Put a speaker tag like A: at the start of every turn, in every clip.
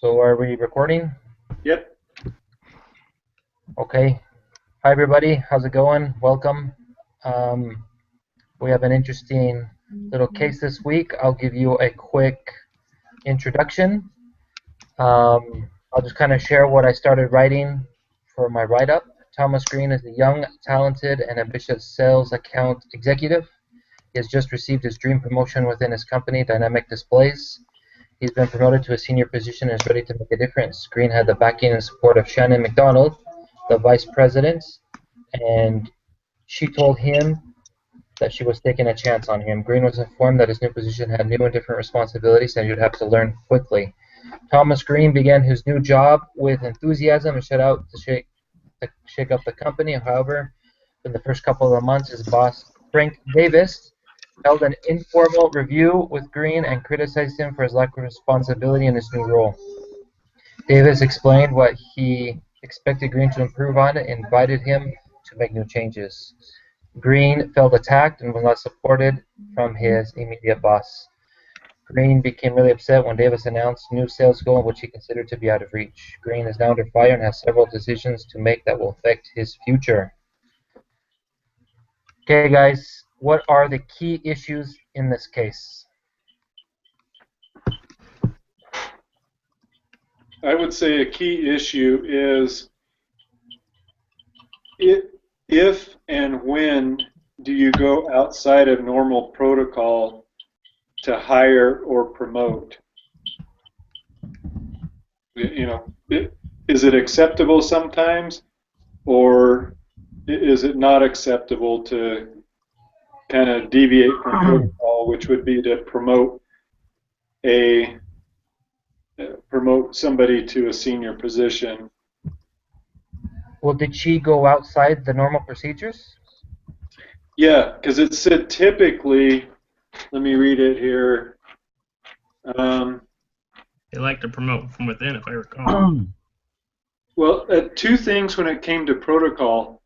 A: So are we recording?
B: Yep.
A: Okay. Hi everybody, how's it going? Welcome. We have an interesting little case this week. I'll give you a quick introduction. I'll just kind of share what I started writing for my write-up. Thomas Green is a young, talented, and ambitious sales account executive. He has just received his dream promotion within his company, Dynamic Displays. He's been promoted to a senior position and is ready to make a difference. Green had the backing and support of Shannon McDonald, the vice president, and she told him that she was taking a chance on him. Green was informed that his new position had new and different responsibilities and he would have to learn quickly. Thomas Green began his new job with enthusiasm and set out to shake up the company. However, in the first couple of months, his boss, Frank Davis, held an informal review with Green and criticized him for his lack of responsibility in his new role. Davis explained what he expected Green to improve on and invited him to make new changes. Green felt attacked and was not supported from his immediate boss. Green became really upset when Davis announced a new sales goal which he considered to be out of reach. Green is now under fire and has several decisions to make that will affect his future. Okay, guys, what are the key issues in this case?
B: I would say a key issue is if and when do you go outside of normal protocol to hire or promote? You know, is it acceptable sometimes, or is it not acceptable to kind of deviate from protocol, which would be to promote somebody to a senior position?
A: Well, did she go outside the normal procedures?
B: Yeah, because it said typically, let me read it here.
C: They like to promote from within, if I recall.
B: Well, two things when it came to protocol.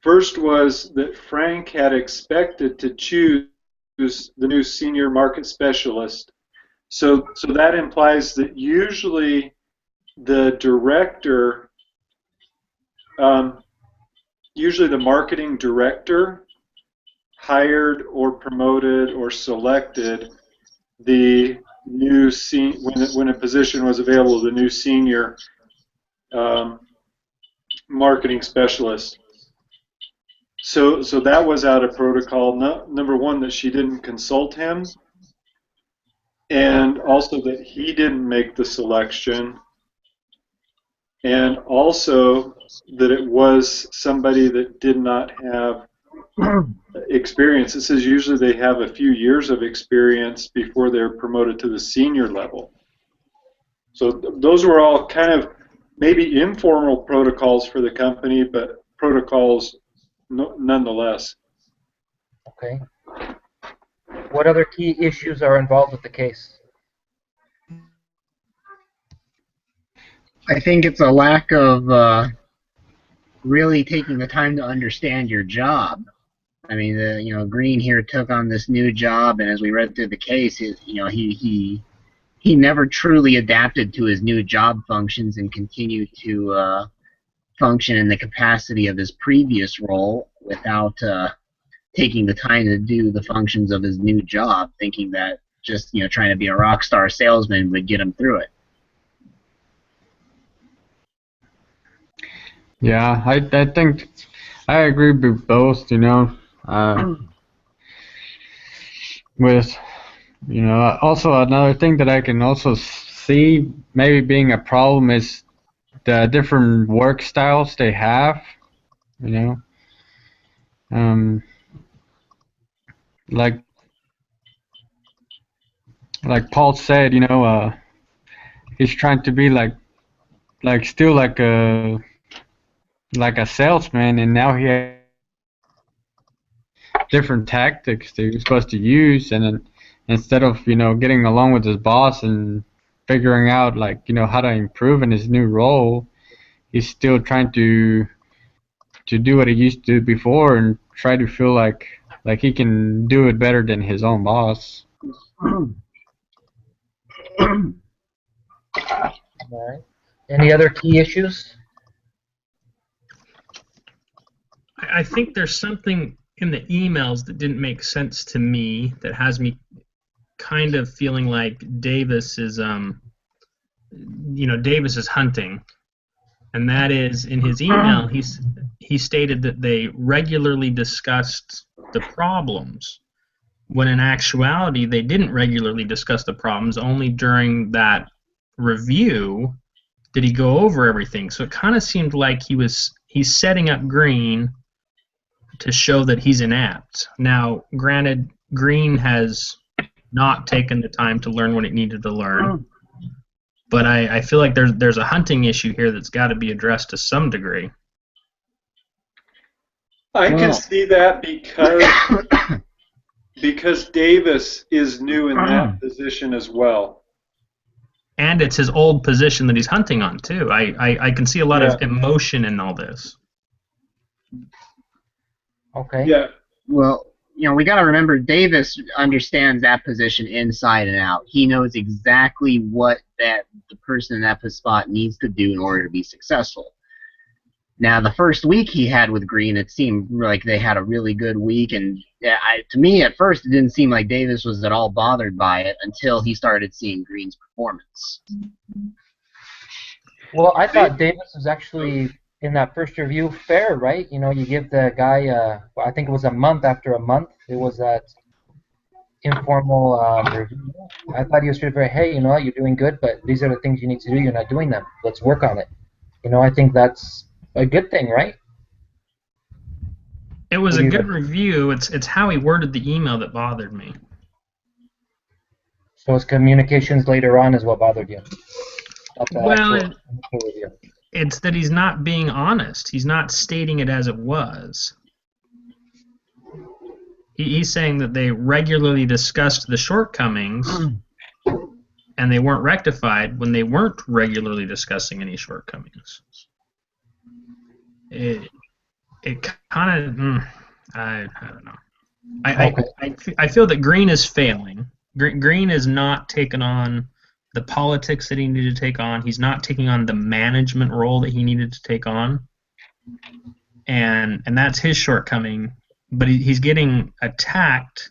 B: First was that Frank had expected to choose the new senior market specialist. So that implies that usually the director, usually the marketing director, hired or promoted or selected the new when a position was available, the new senior marketing specialist. So that was out of protocol. Number one, that she didn't consult him, and also that he didn't make the selection, and also that it was somebody that did not have experience. It says usually they have a few years of experience before they're promoted to the senior level. So those were all kind of maybe informal protocols for the company, but protocols nonetheless.
A: Okay. What other key issues are involved with the case?
D: I think it's a lack of really taking the time to understand your job. I mean, Green here took on this new job, and as we read through the case, he never truly adapted to his new job functions and continued to function in the capacity of his previous role without taking the time to do the functions of his new job, thinking that just trying to be a rock star salesman would get him through it.
E: Yeah, I think I agree with both. With also another thing that I can also see maybe being a problem is the different work styles they have. Like Paul said, he's trying to be still like a salesman, and now he has different tactics that he's supposed to use, and then instead of getting along with his boss and figuring out how to improve in his new role, he's still trying to do what he used to do before and try to feel like he can do it better than his own boss.
A: All right. Any other key issues?
C: I think there's something in the emails that didn't make sense to me that has me kind of feeling like Davis is Davis is hunting, and that is in his email he stated that they regularly discussed the problems, when in actuality they didn't regularly discuss the problems. Only during that review did he go over everything. So it kind of seemed like he's setting up Green to show that he's inept. Now, granted, Green has not taken the time to learn what it needed to learn, but I feel like there's a hunting issue here that's got to be addressed to some degree.
B: I can see that because Davis is new in that position as well.
C: And it's his old position that he's hunting on, too. I can see a lot of emotion in all this.
A: Okay.
B: Yeah.
D: Well, we got to remember Davis understands that position inside and out. He knows exactly what the person in that spot needs to do in order to be successful. Now, the first week he had with Green, it seemed like they had a really good week, and to me, at first, it didn't seem like Davis was at all bothered by it until he started seeing Green's performance.
A: Well, I thought Davis was actually, in that first review, fair, right? You give the guy, I think it was a month after a month. It was that informal review. I thought he was very, hey, you're doing good, but these are the things you need to do. You're not doing them. Let's work on it. I think that's a good thing, right?
C: It was a good review. It's how he worded the email that bothered me.
A: So his communications later on is what bothered you?
C: Well, it's that he's not being honest. He's not stating it as it was. He's saying that they regularly discussed the shortcomings and they weren't rectified when they weren't regularly discussing any shortcomings. It kind of, I don't know. I feel that Green is failing. Green is not taking on the politics that he needed to take on. He's not taking on the management role that he needed to take on, and that's his shortcoming. But he's getting attacked,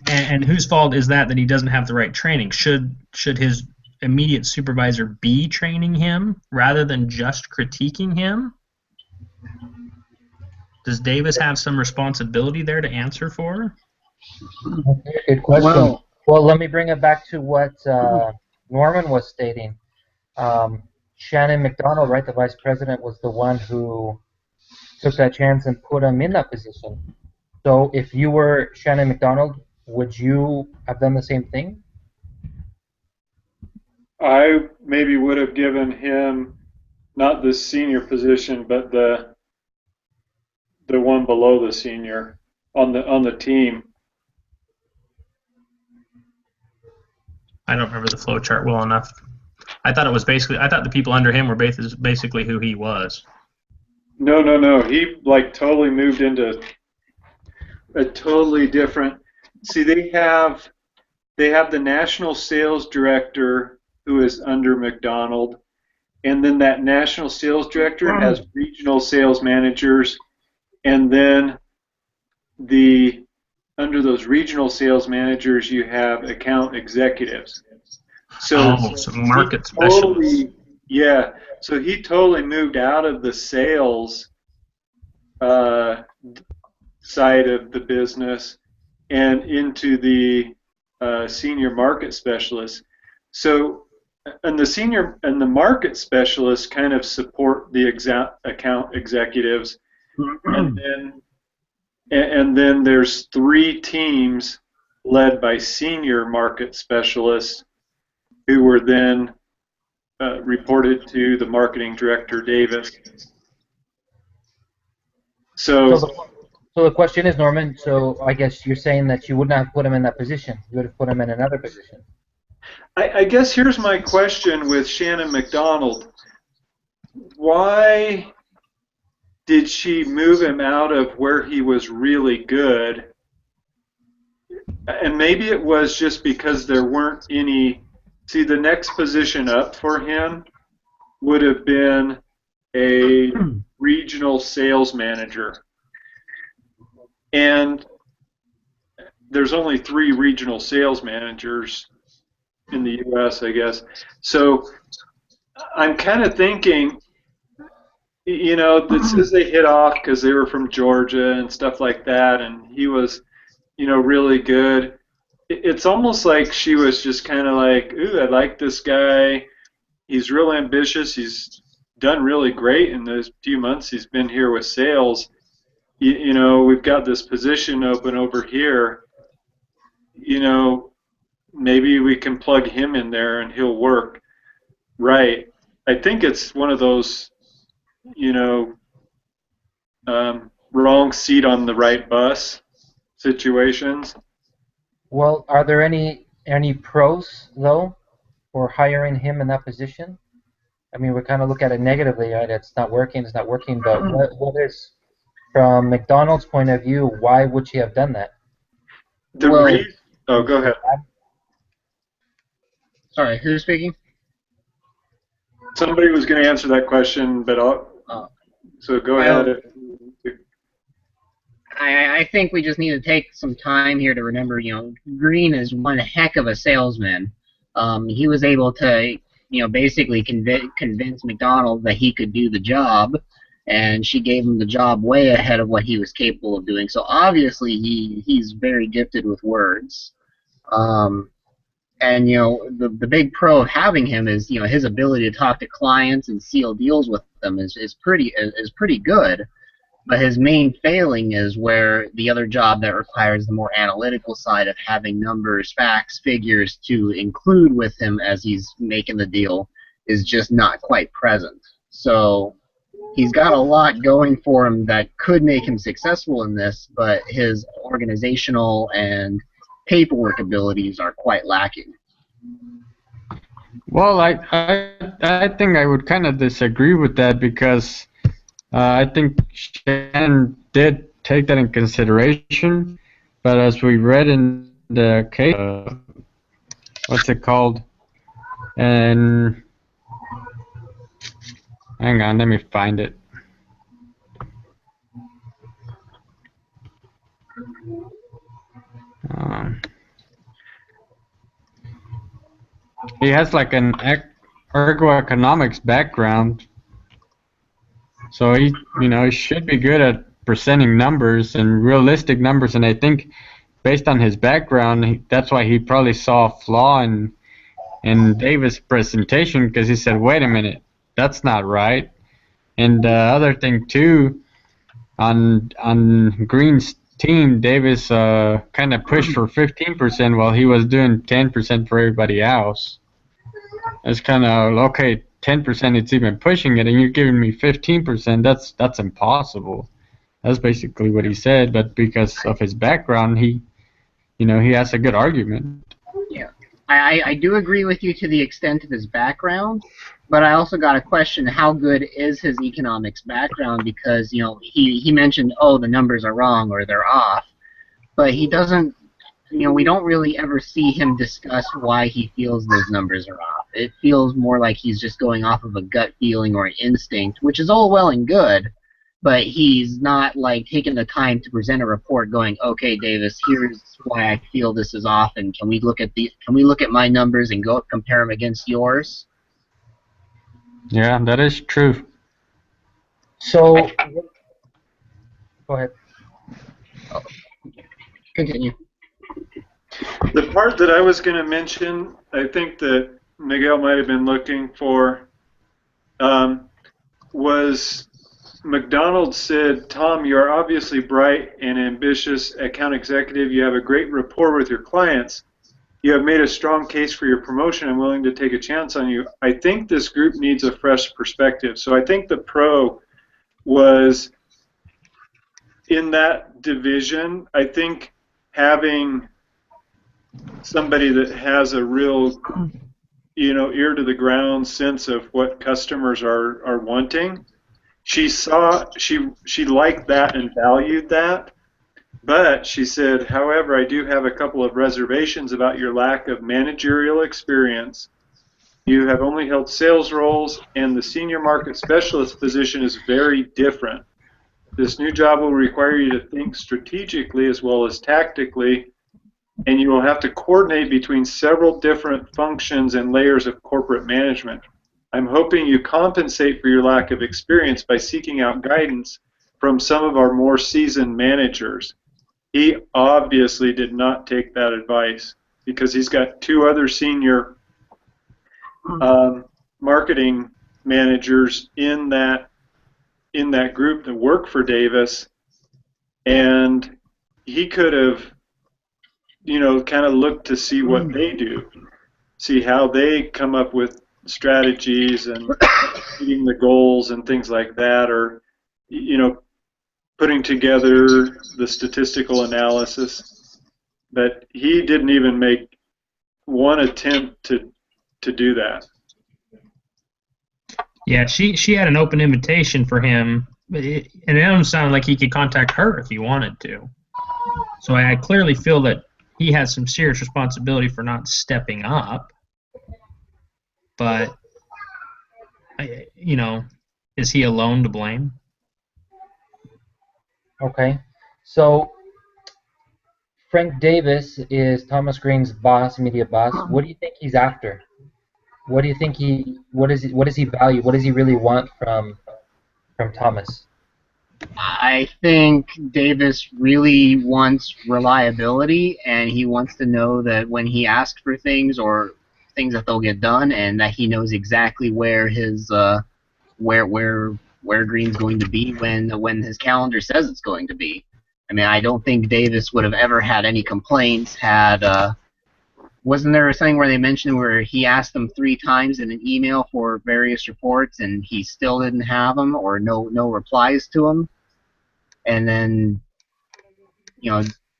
C: and whose fault is that he doesn't have the right training? Should his immediate supervisor be training him rather than just critiquing him? Does Davis have some responsibility there to answer for?
A: Good question. Well, let me bring it back to what Norman was stating. Shannon McDonald, right, the vice president, was the one who took that chance and put him in that position. So if you were Shannon McDonald, would you have done the same thing?
B: I maybe would have given him not the senior position, but the one below the senior on the team.
C: I don't remember the flow chart well enough. I thought the people under him were basically who he was.
B: No. He totally moved into a totally different. See, they have the national sales director who is under McDonald, and then that national sales director has regional sales managers, and then under those regional sales managers you have account executives. So
C: market specialists.
B: Yeah. So he totally moved out of the sales side of the business and into the senior market specialist. So, and the market specialists kind of support the account executives, and then there's 3 teams led by senior market specialists who were then reported to the marketing director, Davis. So
A: the question is, Norman, so I guess you're saying that you would not have put him in that position. You would have put him in another position.
B: I guess here's my question with Shannon McDonald. Why did she move him out of where he was really good? And maybe it was just because there weren't any see, the next position up for him would have been a regional sales manager. And there's only 3 regional sales managers in the U.S., I guess. So I'm kind of thinking, you know, that says they hit off because they were from Georgia and stuff like that, and he was, you know, really good. It's almost like she was just kind of like, ooh, I like this guy. He's real ambitious. He's done really great in those few months he's been here with sales. You know, we've got this position open over here. You know, maybe we can plug him in there and he'll work. Right. I think it's one of those, you know, wrong seat on the right bus situations.
A: Well, are there any pros though for hiring him in that position? I mean, we kind of look at it negatively, right? It's not working, but what is, from McDonald's point of view, why would she have done that?
B: The
D: Well-
B: reason. Oh, go ahead.
D: Sorry, who's speaking?
B: Somebody was going to answer that question, but so go ahead.
D: I think we just need to take some time here to remember, you know, Green is one heck of a salesman. He was able to, you know, basically convince McDonald that he could do the job, and she gave him the job way ahead of what he was capable of doing. So obviously he's very gifted with words. And, you know, the big pro of having him is, you know, his ability to talk to clients and seal deals with them is pretty good. But his main failing is where the other job that requires the more analytical side of having numbers, facts, figures to include with him as he's making the deal is just not quite present. So he's got a lot going for him that could make him successful in this, but his organizational and paperwork abilities are quite lacking.
E: Well, I think I would kind of disagree with that because I think Shannon did take that in consideration, but as we read in the case, what's it called? And hang on, let me find it. He has like an ergoeconomics background, so he, you know, he should be good at presenting numbers and realistic numbers. And I think, based on his background, that's why he probably saw a flaw in Davis' presentation, because he said, "Wait a minute, that's not right." And the other thing too, on Green's team, Davis kind of pushed for 15% while he was doing 10% for everybody else. It's kind of, okay, 10% it's even pushing it, and you're giving me 15%. That's impossible. That's basically what he said. But because of his background, he has a good argument.
D: Yeah, I do agree with you to the extent of his background, but I also got to question how good is his economics background, because, you know, he mentioned, oh, the numbers are wrong or they're off, but he doesn't, you know, we don't really ever see him discuss why he feels those numbers are off. It feels more like he's just going off of a gut feeling or an instinct, which is all well and good, but he's not like taking the time to present a report going, okay, Davis, here's why I feel this is off, and can we look at my numbers and go compare them against yours?
E: Yeah, that is true.
A: So, go ahead.
D: Continue.
B: The part that I was going to mention, I think that Miguel might have been looking for, was McDonald said, "Tom, you are obviously bright and ambitious account executive. You have a great rapport with your clients. You have made a strong case for your promotion. I'm willing to take a chance on you. I think this group needs a fresh perspective." So I think the pro was in that division. I think having somebody that has a real, you know, ear to the ground sense of what customers are wanting. She liked that and valued that, but she said, however, I do have a couple of reservations about your lack of managerial experience You have only held sales roles, and the senior market specialist position is very different. This new job will require you to think strategically as well as tactically, and you will have to coordinate between several different functions and layers of corporate management. I'm hoping you compensate for your lack of experience by seeking out guidance from some of our more seasoned managers. He obviously did not take that advice because he's got two other senior marketing managers in that group that work for Davis, and he could have, kind of looked to see what they do, see how they come up with strategies and meeting the goals and things like that, or putting together the statistical analysis. But he didn't even make one attempt to do that.
C: Yeah, she had an open invitation for him, and it doesn't sound like he could contact her if he wanted to. So I clearly feel that he has some serious responsibility for not stepping up. But, is he alone to blame?
A: Okay. So Frank Davis is Thomas Green's boss, immediate boss. What do you think he's after? What do you think what does he value? What does he really want from Thomas?
D: I think Davis really wants reliability, and he wants to know that when he asks for things or things that they'll get done, and that he knows exactly where his where Green's going to be when his calendar says it's going to be. I mean, I don't think Davis would have ever had any complaints had. Wasn't there something where they mentioned where he asked them 3 times in an email for various reports and he still didn't have them or no replies to them? And then,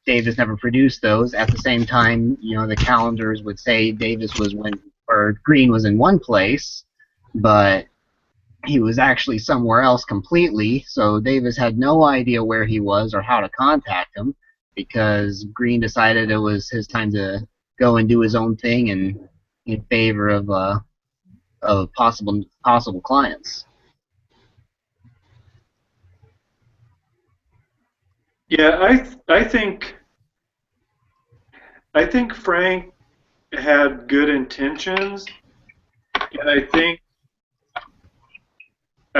D: Davis never produced those. At the same time, the calendars would say Green was in one place, but he was actually somewhere else completely. So Davis had no idea where he was or how to contact him because Green decided it was his time to go and do his own thing and in favor of possible clients.
B: Yeah, I think Frank had good intentions, and I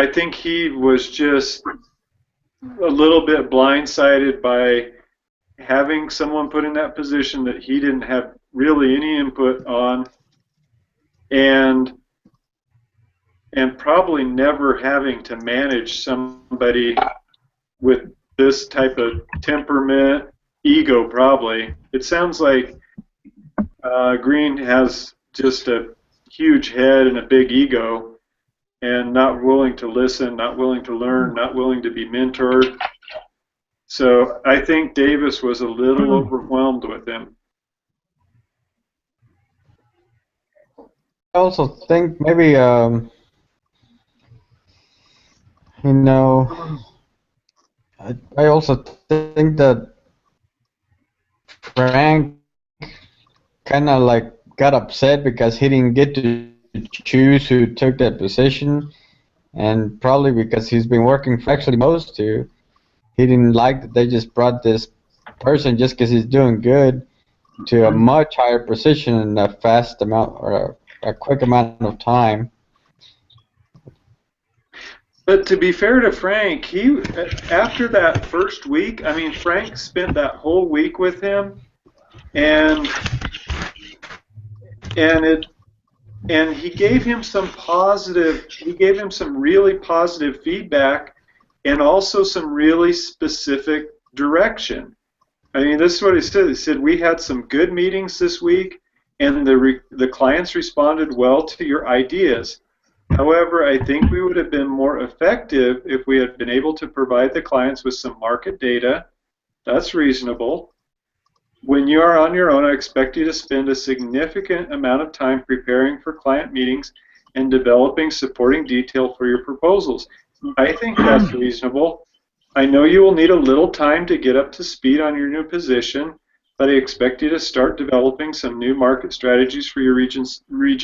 B: think he was just a little bit blindsided by having someone put in that position that he didn't have really any input on, and probably never having to manage somebody with this type of temperament, ego probably. It sounds like Green has just a huge head and a big ego, and not willing to listen, not willing to learn, not willing to be mentored. So I think Davis was a little overwhelmed with him.
E: I also think maybe I also think that Frank kind of like got upset because he didn't get to choose who took that position, and probably because he's been working for actually most to, he didn't like that they just brought this person just because he's doing good to a much higher position in a fast amount or a quick amount of time.
B: But to be fair to Frank, he after that first week, I mean, Frank spent that whole week with him, and he gave him some really positive feedback, and also some really specific direction. I mean, this is what he said. He said, we had some good meetings this week, and the clients responded well to your ideas. However, I think we would have been more effective if we had been able to provide the clients with some market data. That's reasonable. When you are on your own, I expect you to spend a significant amount of time preparing for client meetings and developing supporting detail for your proposals. I think that's reasonable. I know you will need a little time to get up to speed on your new position, but I expect you to start developing some new market strategies for your region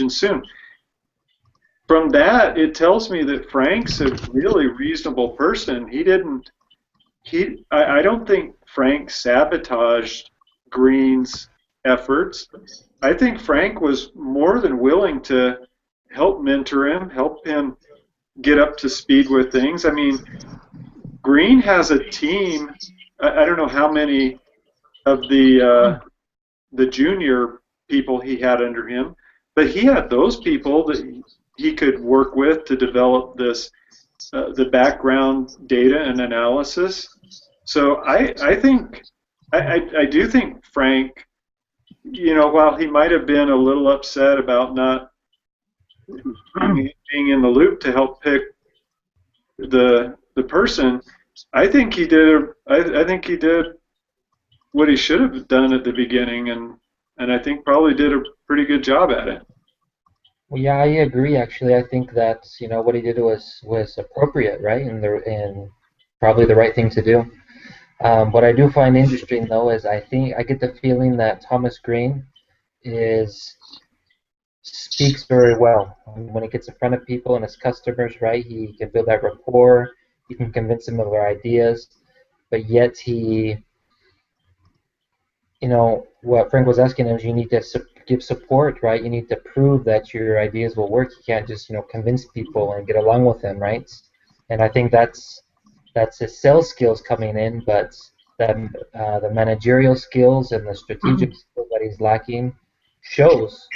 B: soon. from that, it tells me that Frank's a really reasonable person. I don't think Frank sabotaged Green's efforts. I think Frank was more than willing to help mentor him, help him get up to speed with things. I mean, Green has a team. I don't know how many of the junior people he had under him, but he had those people that he could work with to develop this the background data and analysis. So I do think Frank, while he might have been a little upset about not being in the loop to help pick the person, I think he did. I think he did what he should have done at the beginning, and I think probably did a pretty good job at it.
A: Well, yeah, I agree. Actually, I think that what he did was appropriate, right, and probably the right thing to do. What I do find interesting, though, is I get the feeling that Thomas Green speaks very well. When he gets in front of people and his customers, right, he can build that rapport. He can convince them of their ideas, but yet what Frank was asking him is you need to give support, right? You need to prove that your ideas will work. You can't just convince people and get along with them, right? And I think that's his sales skills coming in, but the managerial skills and the strategic skills that he's lacking shows,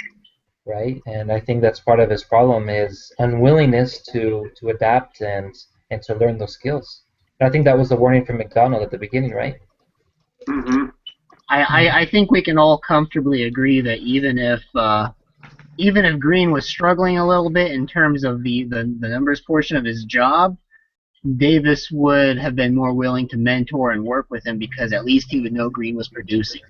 A: right? And I think that's part of his problem is unwillingness to adapt and to learn those skills. And I think that was the warning from McDonald at the beginning, right?
B: Mm-hmm.
D: I think we can all comfortably agree that even if Green was struggling a little bit in terms of the numbers portion of his job, Davis would have been more willing to mentor and work with him because at least he would know Green was producing.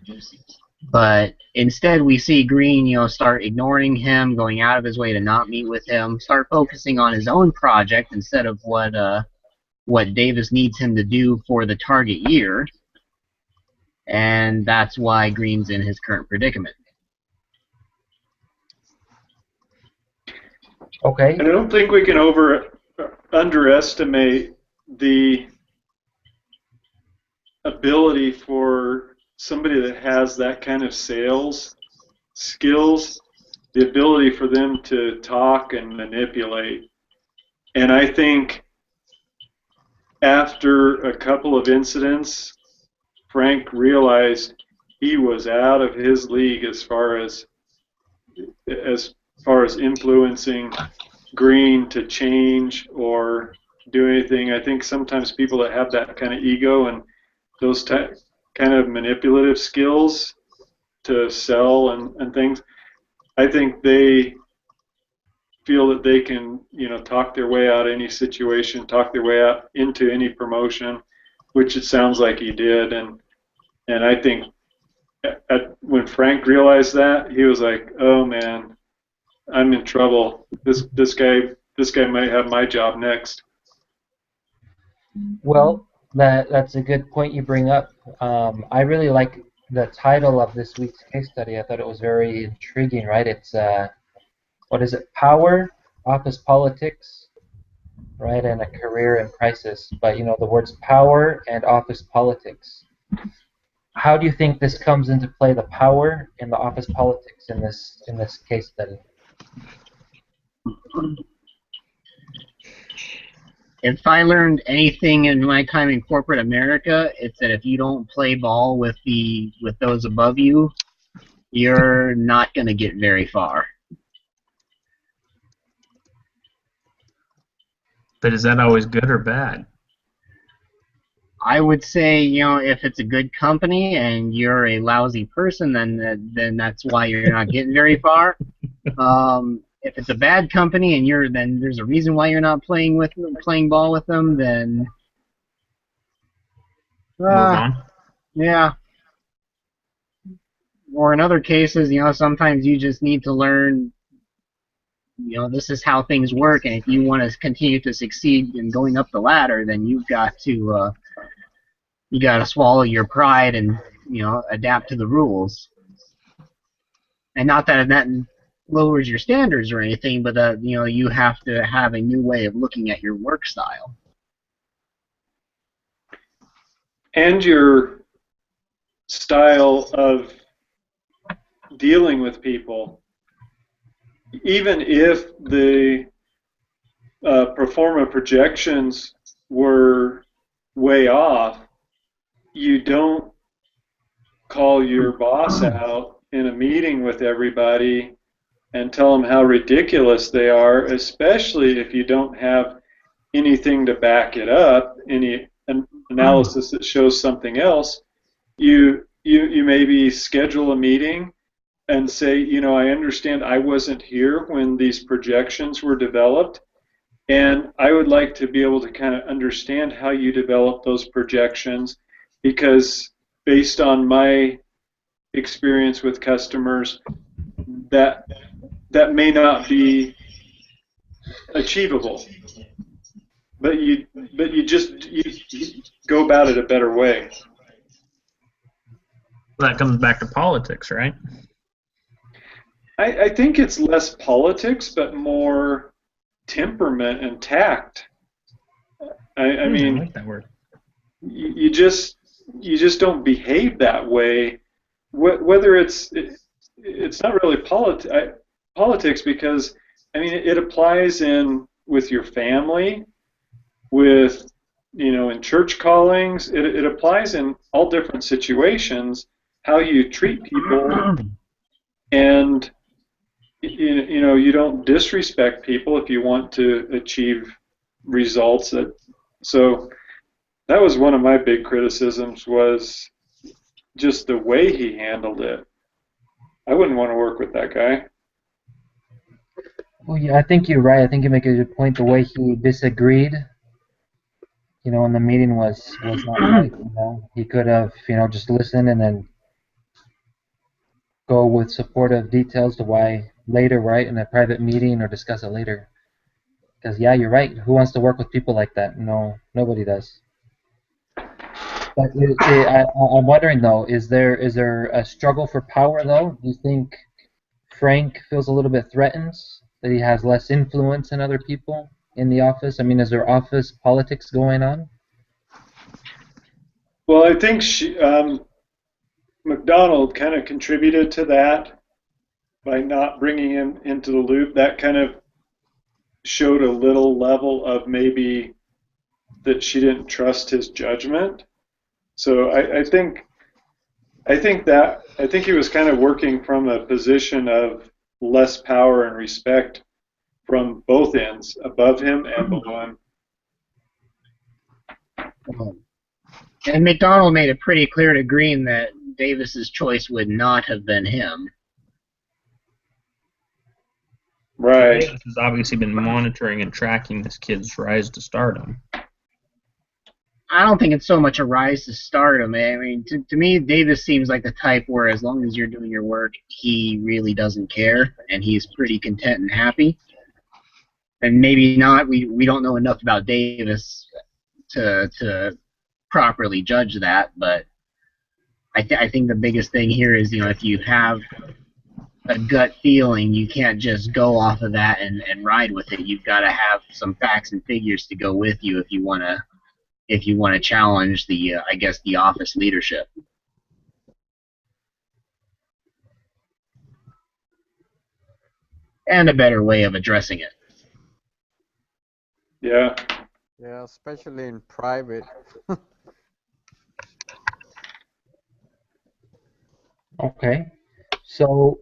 D: But instead, we see Green, start ignoring him, going out of his way to not meet with him, start focusing on his own project instead of what Davis needs him to do for the target year. And that's why Green's in his current predicament.
A: Okay.
B: And I don't think we can underestimate the ability for somebody that has that kind of sales skills, the ability for them to talk and manipulate. And I think after a couple of incidents, Frank realized he was out of his league as far as influencing Green to change or do anything. I think sometimes people that have that kind of ego and those kind of manipulative skills to sell and things, I think they feel that they can, talk their way out of any situation, talk their way out into any promotion, which it sounds like he did. And I think when Frank realized that, he was like, "Oh man, I'm in trouble. This guy might have my job next."
A: Well, that's a good point you bring up. I really like the title of this week's case study. I thought it was very intriguing, right? It's what is it? Power, office politics, right, and a career in crisis. But the words power and office politics. How do you think this comes into play? The power and the office politics in this case study.
D: If I learned anything in my time in corporate America, it's that if you don't play ball with those above you, you're not going to get very far.
C: But is that always good or bad?
D: I would say, if it's a good company and you're a lousy person, then that's why you're not getting very far. If it's a bad company and then there's a reason why you're not playing ball with them, then
C: Move on.
D: Yeah. Or in other cases, sometimes you just need to learn. This is how things work, and if you want to continue to succeed in going up the ladder, then you've got to swallow your pride and adapt to the rules. And not that lowers your standards or anything, but that you have to have a new way of looking at your work style.
B: And your style of dealing with people. Even if the pro forma projections were way off, you don't call your boss out in a meeting with everybody and tell them how ridiculous they are, especially if you don't have anything to back it up, any analysis that shows something else. You maybe schedule a meeting and say, I understand I wasn't here when these projections were developed, and I would like to be able to kind of understand how you developed those projections, because based on my experience with customers, that may not be achievable. But you go about it a better way.
C: That comes back to politics, right?
B: I think it's less politics, but more temperament and tact. I mean,
C: I like that word.
B: You just don't behave that way. Whether it's not really politics, because I mean it applies in with your family, with in church callings. It applies in all different situations. How you treat people, and you don't disrespect people if you want to achieve results. So that was one of my big criticisms, was just the way he handled it. I wouldn't want to work with that guy.
A: Well, yeah, I think you're right. I think you make a good point. The way he disagreed, in the meeting was not right. He could have, just listened and then go with supportive details to why later, right, in a private meeting, or discuss it later. Because yeah, you're right. Who wants to work with people like that? No, nobody does. But I'm wondering though, is there a struggle for power though? Do you think Frank feels a little bit threatened that he has less influence than other people in the office? I mean, is there office politics going on?
B: Well, I think McDonald kind of contributed to that by not bringing him into the loop. That kind of showed a little level of maybe that she didn't trust his judgment. So I think he was kind of working from a position of less power and respect from both ends, above him and below him.
D: And McDonald made it pretty clear to Green that Davis's choice would not have been him.
B: Right.
C: Davis has obviously been monitoring and tracking this kid's rise to stardom.
D: I don't think it's so much a rise to stardom. I mean, to me, Davis seems like the type where as long as you're doing your work, he really doesn't care, and he's pretty content and happy. And maybe not. We don't know enough about Davis to properly judge that, but I think the biggest thing here is, if you have a gut feeling, you can't just go off of that and ride with it. You've got to have some facts and figures to go with you if you want to challenge the the office leadership. And a better way of addressing it.
B: Yeah.
F: Yeah, especially in private.
A: Okay, so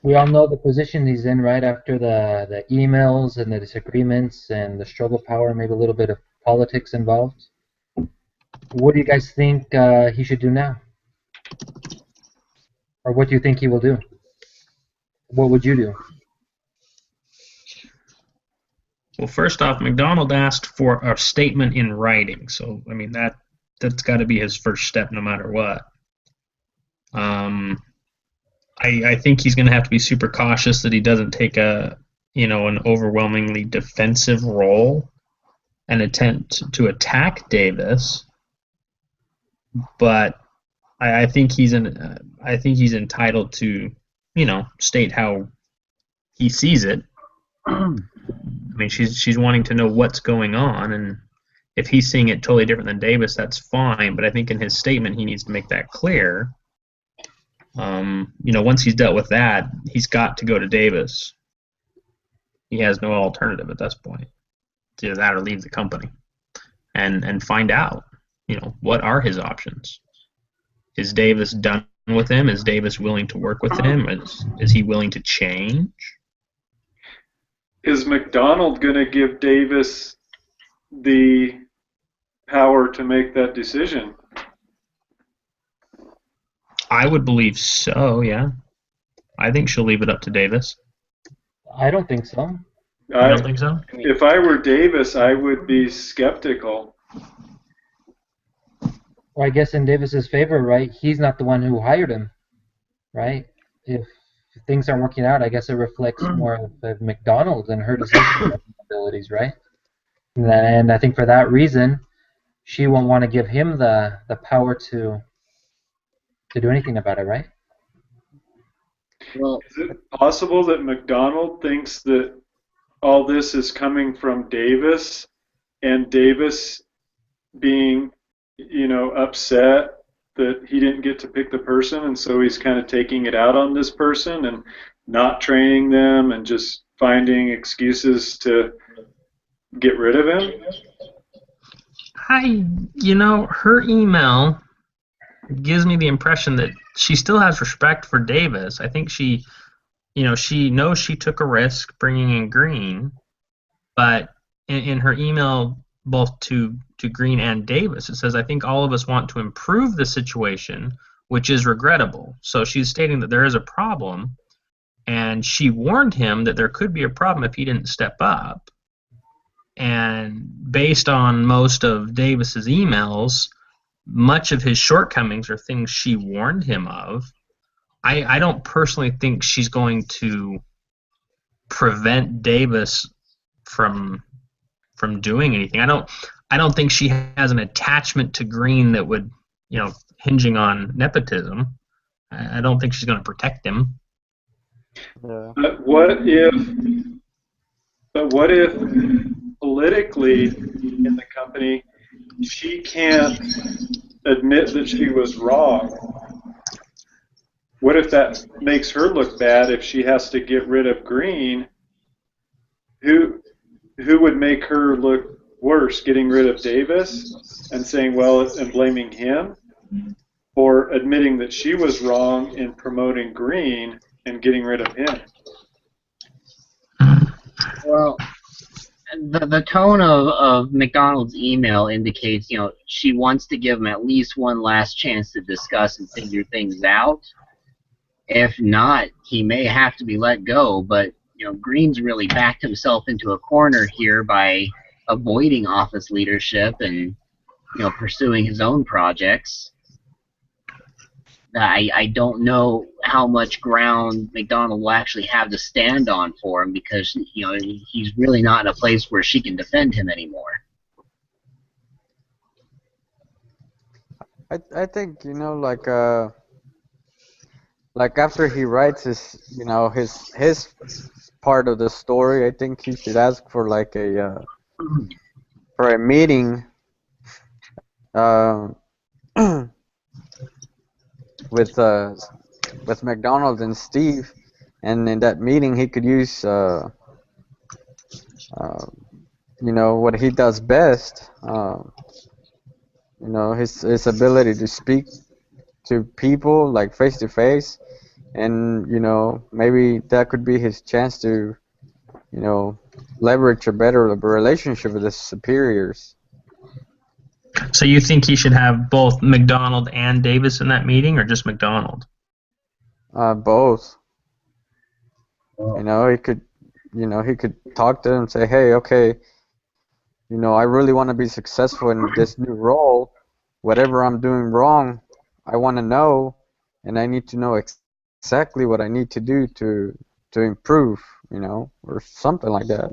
A: we all know the position he's in, right? After the emails and the disagreements and the struggle power, maybe a little bit of politics involved. What do you guys think he should do now? Or what do you think he will do? What would you do?
C: Well, first off, McDonald asked for a statement in writing, so I mean that's got to be his first step, no matter what. I think he's going to have to be super cautious that he doesn't take an overwhelmingly defensive role and attempt to attack Davis. But I think he's entitled to, state how he sees it. I mean, she's wanting to know what's going on, and if he's seeing it totally different than Davis, that's fine. But I think in his statement, he needs to make that clear. Once he's dealt with that, he's got to go to Davis. He has no alternative at this point. It's either that or leave the company, and find out, what are his options. Is Davis done with him? Is Davis willing to work with him? Is he willing to change?
B: Is McDonald going to give Davis the power to make that decision?
C: I would believe so, yeah. I think she'll leave it up to Davis.
A: I don't think so.
C: You don't think so?
B: If I were Davis, I would be skeptical.
A: Well, I guess in Davis's favor, right? He's not the one who hired him, right? If things aren't working out, I guess it reflects more of McDonald and her decision abilities, right? And I think for that reason, she won't want to give him the power to do anything about it, right?
D: Well,
B: Is it possible that McDonald thinks that all this is coming from Davis, and Davis being, upset that he didn't get to pick the person, and so he's kind of taking it out on this person and not training them and just finding excuses to get rid of him?
C: Her email gives me the impression that she still has respect for Davis. I think she knows she took a risk bringing in Green, but in her email both to Green and Davis, it says, I think all of us want to improve the situation, which is regrettable. So she's stating that there is a problem, and she warned him that there could be a problem if he didn't step up. And based on most of Davis's emails, much of his shortcomings are things she warned him of. I don't personally think she's going to prevent Davis from doing anything. I don't think she has an attachment to Green that would, hinging on nepotism. I don't think she's going to protect him.
F: Yeah.
B: But what if politically in the company she can't admit that she was wrong? What if that makes her look bad if she has to get rid of Green? Who would make her look worse, getting rid of Davis and saying, and blaming him, or admitting that she was wrong in promoting Green and getting rid of him?
D: Well, the tone of McDonald's email indicates, she wants to give him at least one last chance to discuss and figure things out. If not, he may have to be let go, but Green's really backed himself into a corner here by avoiding office leadership and pursuing his own projects. I don't know how much ground McDonald will actually have to stand on for him, because he's really not in a place where she can defend him anymore.
F: I think like after he writes his part of the story, I think he should ask for like for a meeting with McDonald and Steve, and in that meeting he could use what he does best, his ability to speak to people like face to face, and maybe that could be his chance to leverage a better relationship with his superiors.
C: So you think he should have both McDonald and Davis in that meeting, or just McDonald?
F: Both. He could talk to them and say, hey, okay, I really want to be successful in this new role. Whatever I'm doing wrong, I want to know, and I need to know exactly what I need to do to improve, or something like that.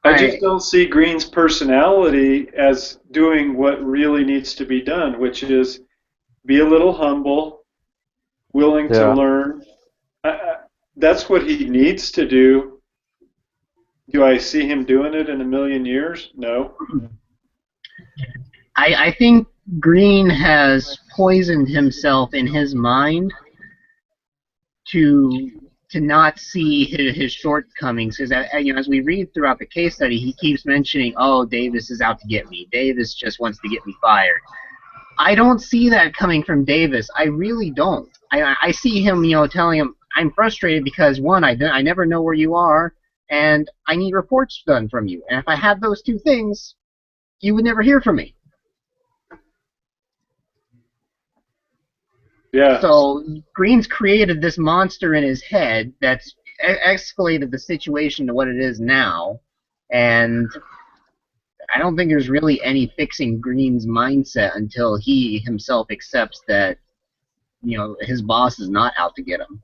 B: I just don't see Green's personality as doing what really needs to be done, which is be a little humble, willing to learn. that's what he needs to do. Do I see him doing it in a million years? No.
D: I think Green has poisoned himself in his mind to not see his shortcomings. Because as we read throughout the case study, he keeps mentioning, "Oh, Davis is out to get me. Davis just wants to get me fired." I don't see that coming from Davis. I really don't. I see him, telling him, "I'm frustrated because one, I never know where you are, and I need reports done from you. And if I had those two things, you would never hear from me."
B: Yeah.
D: So Green's created this monster in his head that's escalated the situation to what it is now, and I don't think there's really any fixing Green's mindset until he himself accepts that, his boss is not out to get him.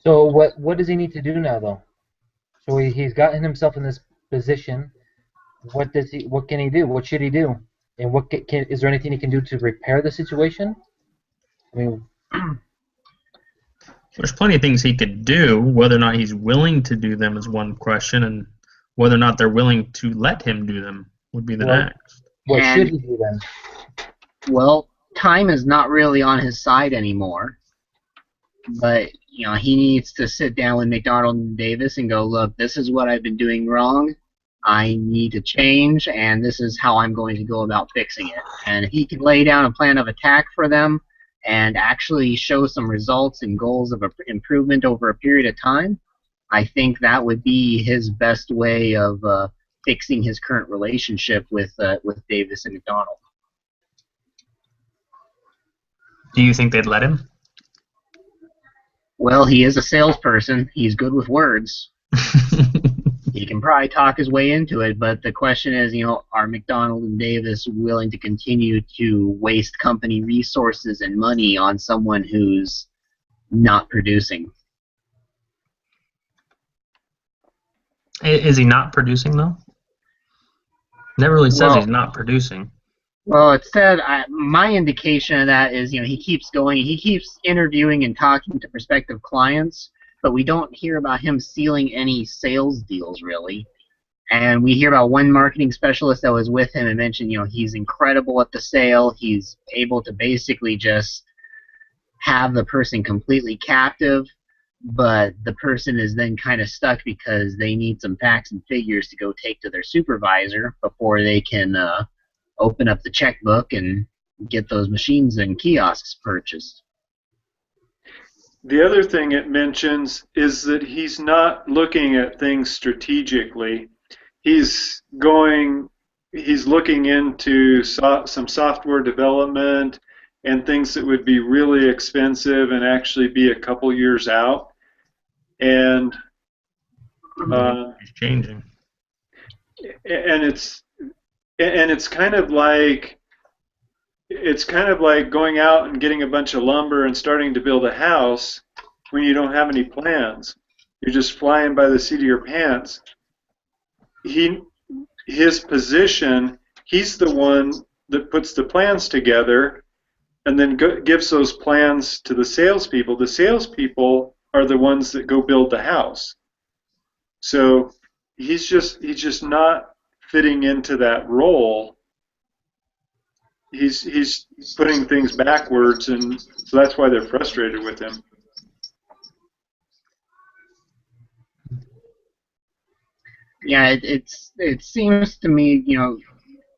A: So what does he need to do now, though? So he's gotten himself in this position. What can he do? What should he do? And is there anything he can do to repair the situation? I mean,
C: There's plenty of things he could do. Whether or not he's willing to do them is one question, and whether or not they're willing to let him do them would be the next.
A: What should he do then?
D: Well, time is not really on his side anymore. But, he needs to sit down with McDonald and Davis and go, "Look, this is what I've been doing wrong. I need to change, and this is how I'm going to go about fixing it." And if he can lay down a plan of attack for them and actually show some results and goals of improvement over a period of time, I think that would be his best way of fixing his current relationship with Davis and McDonald.
C: Do you think they'd let him?
D: Well, he is a salesperson. He's good with words. He can probably talk his way into it, but the question is, are McDonald and Davis willing to continue to waste company resources and money on someone who's not producing?
C: Is he not producing, though? Never really says he's not producing.
D: Well, it said, my indication of that is, he keeps going, he keeps interviewing and talking to prospective clients, but we don't hear about him sealing any sales deals, really. And we hear about one marketing specialist that was with him and mentioned, he's incredible at the sale. He's able to basically just have the person completely captive, but the person is then kind of stuck because they need some facts and figures to go take to their supervisor before they can open up the checkbook and get those machines and kiosks purchased.
B: The other thing it mentions is that he's not looking at things strategically. He's looking into some software development and things that would be really expensive and actually be a couple years out. And
C: He's changing.
B: And it's kind of like going out and getting a bunch of lumber and starting to build a house when you don't have any plans. You're just flying by the seat of your pants. His position, he's the one that puts the plans together and then gives those plans to the salespeople. The salespeople are the ones that go build the house. So he's just not fitting into that role. He's putting things backwards, and so that's why they're frustrated with him.
D: Yeah, it seems to me,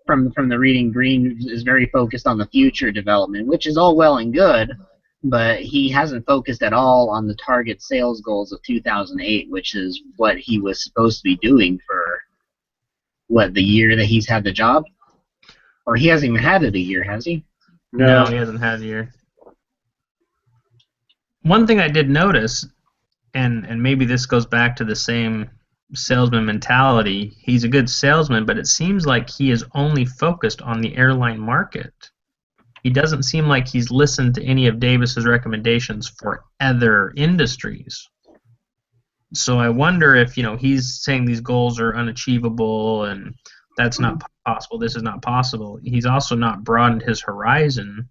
D: from the reading, Green is very focused on the future development, which is all well and good, but he hasn't focused at all on the target sales goals of 2008, which is what he was supposed to be doing for, the year that he's had the job? Or he hasn't even had it a year, has he?
C: No, he hasn't had a year. One thing I did notice, and maybe this goes back to the same salesman mentality, he's a good salesman, but it seems like he is only focused on the airline market. He doesn't seem like he's listened to any of Davis's recommendations for other industries. So I wonder if, he's saying these goals are unachievable and that's not possible, this is not possible. He's also not broadened his horizon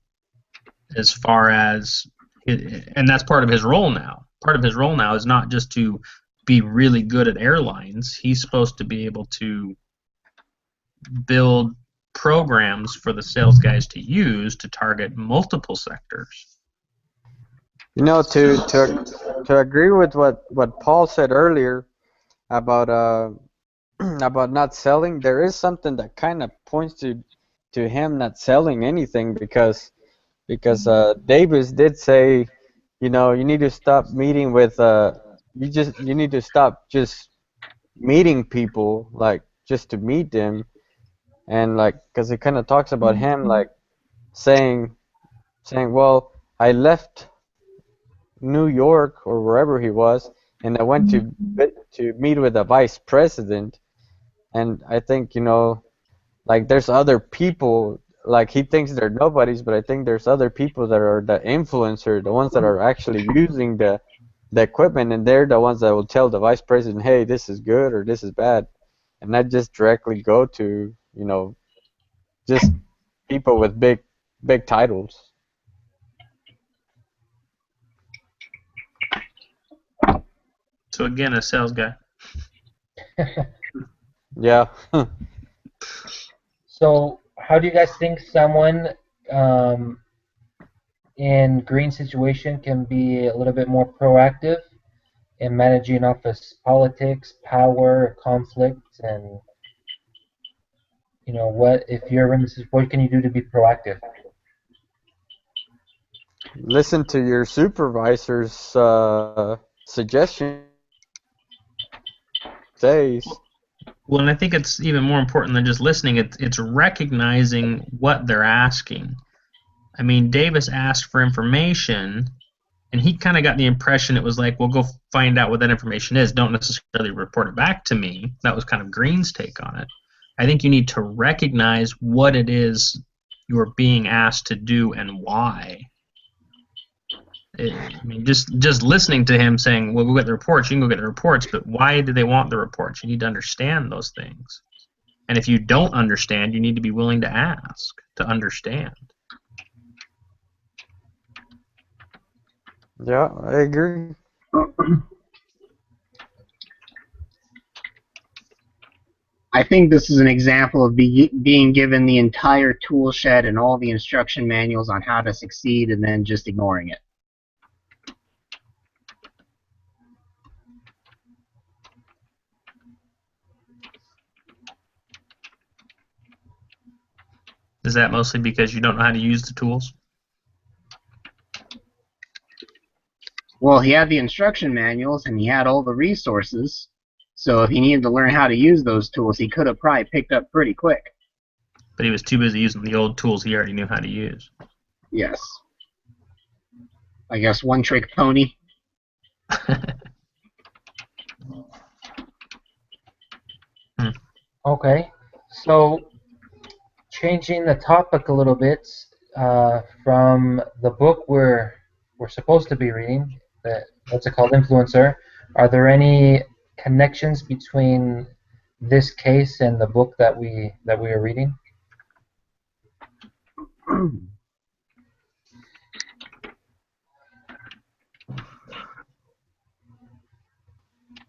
C: as far as, and that's part of his role now. Part of his role now is not just to be really good at airlines. He's supposed to be able to build programs for the sales guys to use to target multiple sectors.
F: You know, to agree with what Paul said earlier about about not selling, there is something that kind of points to him not selling anything because Davis did say, you know, you need to stop meeting with you need to stop just meeting people like just to meet them, and like because it kind of talks about him like saying well, I left New York or wherever he was, and I went to meet with the vice president, and I think, you know, like there's other people, like he thinks they're nobodies, but I think there's other people that are the influencer, the ones that are actually using the equipment, and they're the ones that will tell the vice president, hey, this is good or this is bad, and not just directly go to, you know, just people with big titles.
C: So again, a sales guy.
F: Yeah.
A: So, how do you guys think someone in Green's situation can be a little bit more proactive in managing office politics, power, conflict, and what if you're in this? What can you do to be proactive?
F: Listen to your supervisor's suggestions.
C: Well, and I think it's even more important than just listening. It's recognizing what they're asking. I mean, Davis asked for information, and he kind of got the impression it was like, well, go find out what that information is. Don't necessarily report it back to me. That was kind of Green's take on it. I think you need to recognize what it is you're being asked to do and why. I mean, just listening to him saying, well, we'll get the reports, you can go get the reports, but why do they want the reports? You need to understand those things. And if you don't understand, you need to be willing to ask to understand.
F: Yeah, I agree.
D: I think this is an example of being given the entire tool shed and all the instruction manuals on how to succeed and then just ignoring it.
C: Is that mostly because you don't know how to use the tools?
D: Well, he had the instruction manuals and he had all the resources, so if he needed to learn how to use those tools, he could have probably picked up pretty quick.
C: But he was too busy using the old tools he already knew how to use.
D: Yes. I guess one-trick pony.
A: Okay, so changing the topic a little bit from the book we're supposed to be reading, what's it called, Influencer. Are there any connections between this case and the book that we are reading?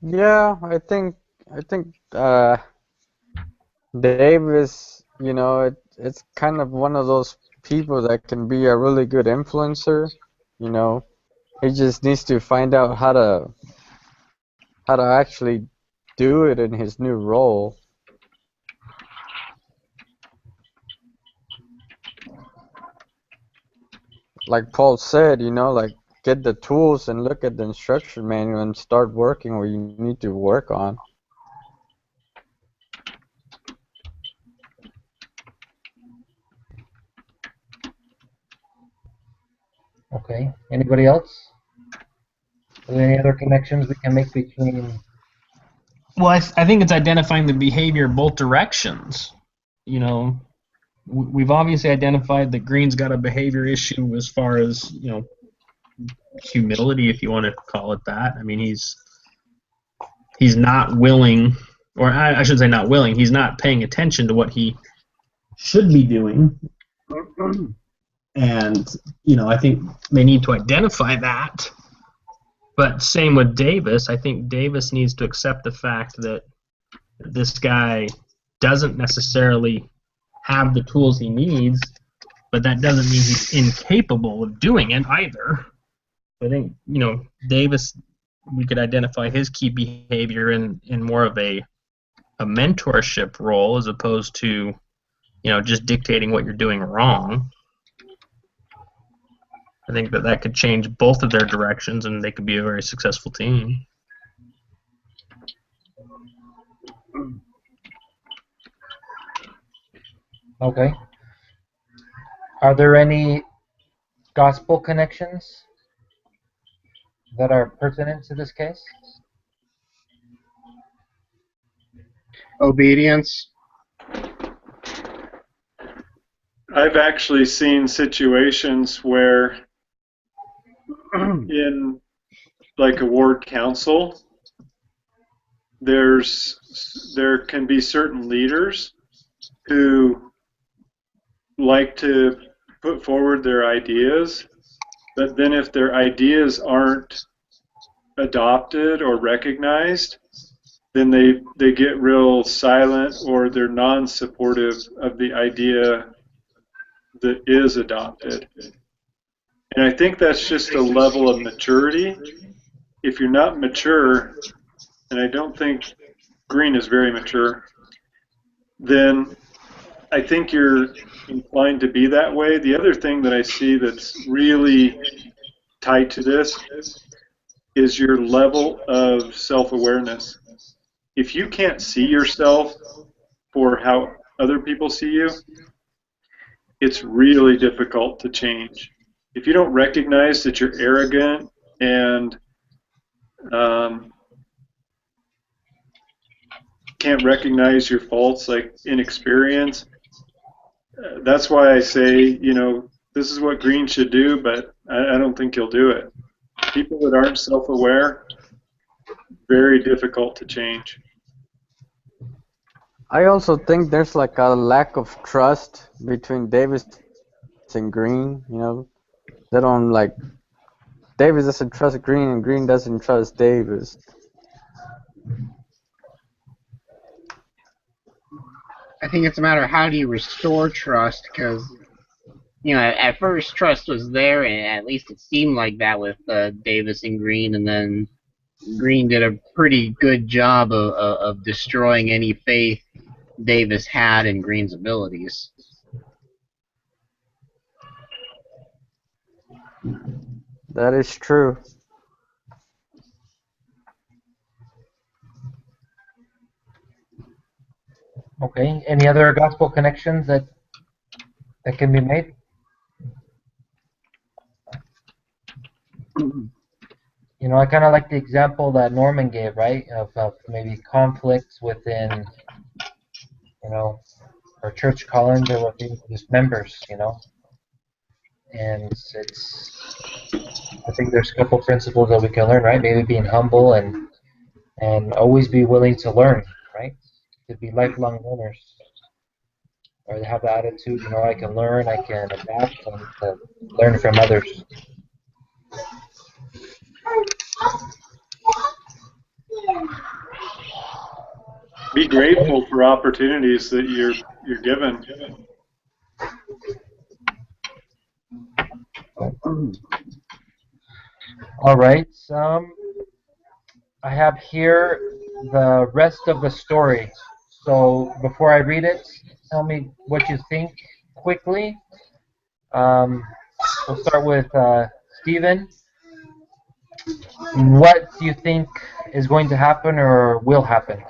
F: Yeah, I think Davis, you know, it's kind of one of those people that can be a really good influencer. You know, he just needs to find out how to actually do it in his new role. Like Paul said, you know, like get the tools and look at the instruction manual and start working where you need to work on.
A: Okay. Anybody else? Are there any other connections we can make between?
C: Well, I think it's identifying the behavior both directions. You know, we've obviously identified that Green's got a behavior issue as far as, you know, humility, if you want to call it that. I mean, he's not willing, or I should say not willing, he's not paying attention to what he should be doing. And, I think they need to identify that. But same with Davis. I think Davis needs to accept the fact that this guy doesn't necessarily have the tools he needs, but that doesn't mean he's incapable of doing it either. I think, Davis, we could identify his key behavior in more of a mentorship role as opposed to, just dictating what you're doing wrong. I think that could change both of their directions, and they could be a very successful team.
A: Okay. Are there any gospel connections that are pertinent to this case?
D: Obedience.
B: I've actually seen situations where in like a ward council, there can be certain leaders who like to put forward their ideas, but then if their ideas aren't adopted or recognized, then they get real silent, or they're non-supportive of the idea that is adopted. And I think that's just a level of maturity. If you're not mature, and I don't think Green is very mature, then I think you're inclined to be that way. The other thing that I see that's really tied to this is your level of self-awareness. If you can't see yourself for how other people see you, it's really difficult to change. If you don't recognize that you're arrogant and can't recognize your faults, like inexperience, that's why I say, this is what Green should do, but I don't think he'll do it. People that aren't self-aware, very difficult to change.
F: I also think there's like a lack of trust between Davis and Green. They don't like, Davis doesn't trust Green and Green doesn't trust Davis.
D: I think it's a matter of how do you restore trust, because at first trust was there, and at least it seemed like that with Davis and Green, and then Green did a pretty good job of destroying any faith Davis had in Green's abilities.
F: That is true.
A: Okay. Any other gospel connections that can be made? I kind of like the example that Norman gave, right, of maybe conflicts within, our church callings or within just members, and I think there's a couple principles that we can learn, right? Maybe being humble and always be willing to learn, right? To be lifelong learners, or to have the attitude, I can learn, I can adapt, and to learn from others.
B: Be grateful for opportunities that you're given.
A: All right. I have here the rest of the story. So before I read it, tell me what you think quickly. We'll start with Stephen. What do you think is going to happen or will happen?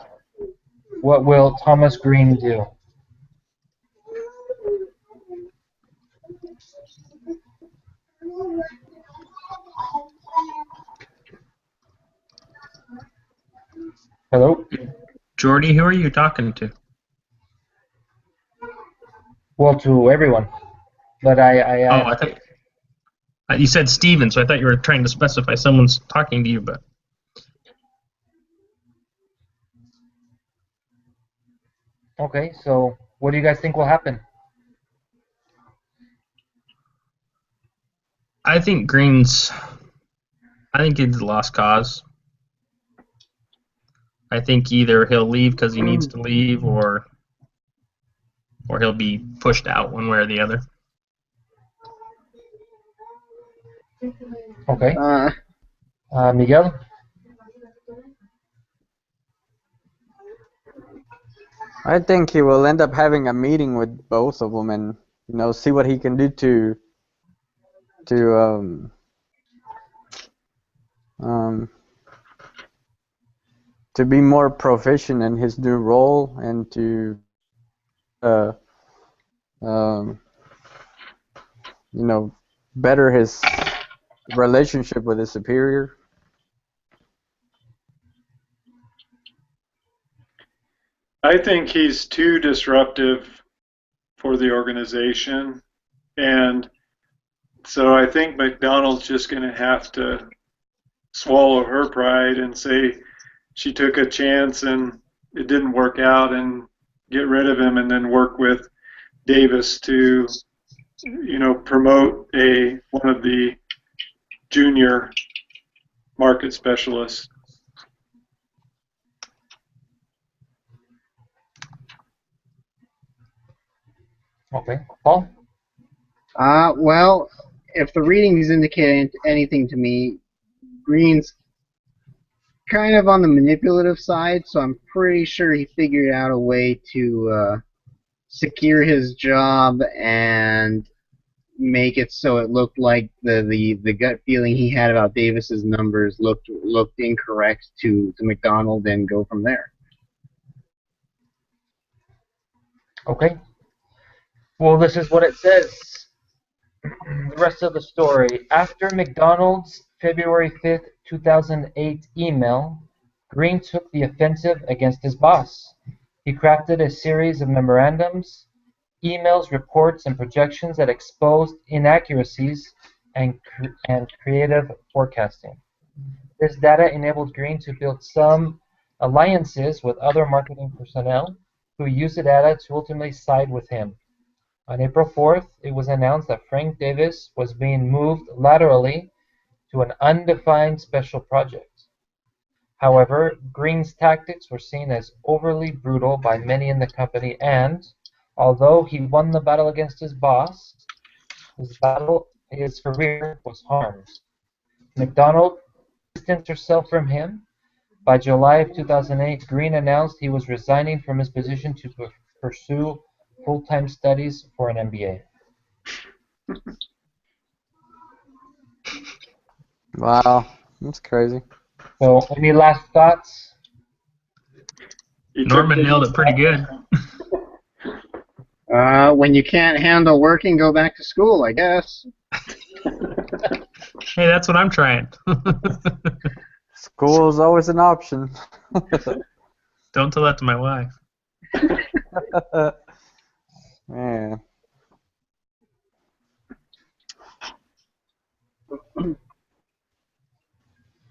A: What will Thomas Green do? Hello?
C: Jordy, who are you talking to?
A: Well, to everyone. But I
C: I thought you said Steven, so I thought you were trying to specify someone's talking to you, but
A: okay, so what do you guys think will happen?
C: I think he's a lost cause. I think either he'll leave because he needs to leave, or he'll be pushed out one way or the other.
A: Okay.
D: Uh,
A: Miguel?
F: I think he will end up having a meeting with both of them and see what he can do to to be more proficient in his new role and to um, better his relationship with his superior.
B: I think he's too disruptive for the organization, and so I think McDonald's just going to have to swallow her pride and say she took a chance and it didn't work out, and get rid of him, and then work with Davis to promote one of the junior market specialists.
A: Okay. Paul?
D: Well, if the readings indicate anything to me, Green's kind of on the manipulative side, so I'm pretty sure he figured out a way to secure his job and make it so it looked like the gut feeling he had about Davis's numbers looked incorrect to McDonald, and go from there.
A: Okay. Well, this is what it says. The rest of the story. After McDonald's February 5th, 2008 email, Green took the offensive against his boss. He crafted a series of memorandums, emails, reports, and projections that exposed inaccuracies and creative forecasting. This data enabled Green to build some alliances with other marketing personnel who used the data to ultimately side with him. On April 4th, it was announced that Frank Davis was being moved laterally to an undefined special project. However, Green's tactics were seen as overly brutal by many in the company, and although he won the battle against his boss, his career was harmed. McDonald distanced herself from him. By July of 2008, Green announced he was resigning from his position to pursue full-time studies for an MBA.
F: Wow, that's crazy.
A: So, any last thoughts?
C: Norman nailed it pretty good.
D: When you can't handle working, go back to school, I guess.
C: Hey, that's what I'm trying.
F: School is always an option.
C: Don't tell that to my wife.
F: Man.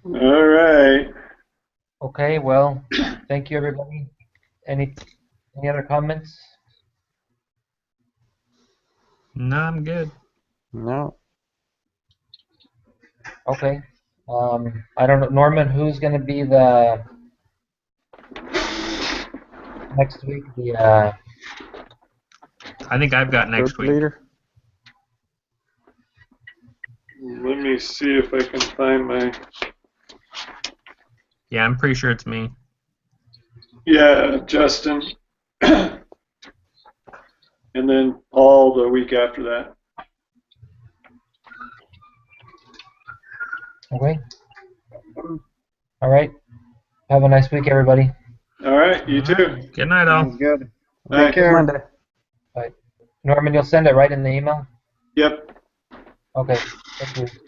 B: All right.
A: Okay, well, thank you, everybody. Any other comments?
C: No, I'm good.
F: No.
A: Okay. I don't know, Norman, who's going to be the next week?
C: I think I've got next
F: Group
C: week.
F: leader.
B: Let me see if I can find my.
C: Yeah, I'm pretty sure it's me.
B: Yeah, Justin. And then Paul the week after that.
A: Okay. All right. Have a nice week, everybody.
B: All right, you too.
C: Good night, all.
D: Sounds good.
B: Bye.
D: Take care.
F: Monday.
A: Bye. Norman, you'll send it right in the email?
B: Yep.
A: Okay. Thank you.